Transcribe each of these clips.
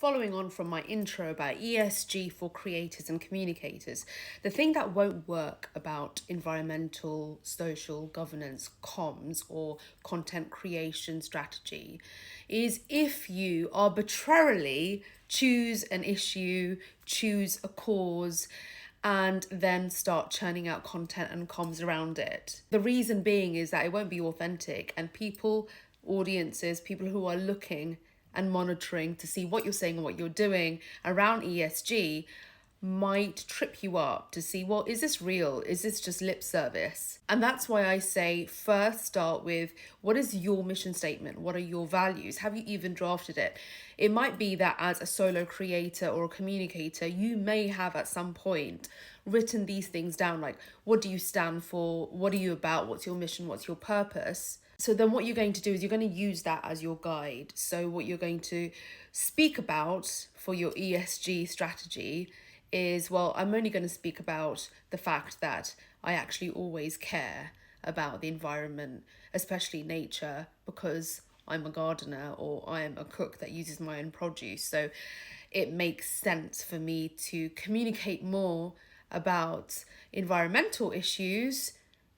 following on from my intro about ESG for creators and communicators, the thing that won't work about environmental, social, governance, comms, or content creation strategy is if you arbitrarily choose an issue, choose a cause, and then start churning out content and comms around it. The reason being is that it won't be authentic, and audiences, people who are looking and monitoring to see what you're saying and what you're doing around ESG might trip you up to see, well, is this real? Is this just lip service? And that's why I say first start with, what is your mission statement? What are your values? Have you even drafted it? It might be that as a solo creator or a communicator, you may have at some point written these things down, like, what do you stand for? What are you about? What's your mission? What's your purpose? So then what you're going to do is you're going to use that as your guide. So what you're going to speak about for your ESG strategy is, well, I'm only going to speak about the fact that I actually always care about the environment, especially nature, because I'm a gardener or I am a cook that uses my own produce. So it makes sense for me to communicate more about environmental issues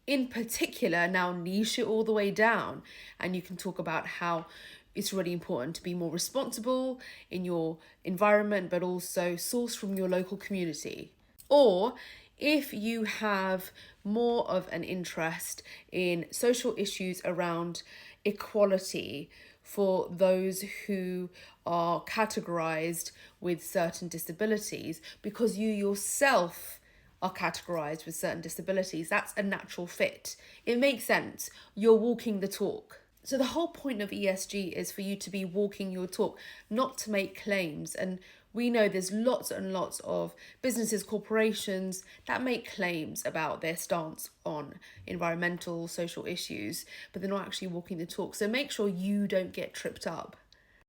in particular. Now niche it all the way down, and you can talk about how it's really important to be more responsible in your environment, but also source from your local community. Or if you have more of an interest in social issues around equality for those who are categorized with certain disabilities, because you yourself are categorized with certain disabilities, that's a natural fit. It makes sense. You're walking the talk. So the whole point of ESG is for you to be walking your talk, not to make claims. And we know there's lots and lots of businesses, corporations that make claims about their stance on environmental, social issues, but they're not actually walking the talk. So make sure you don't get tripped up.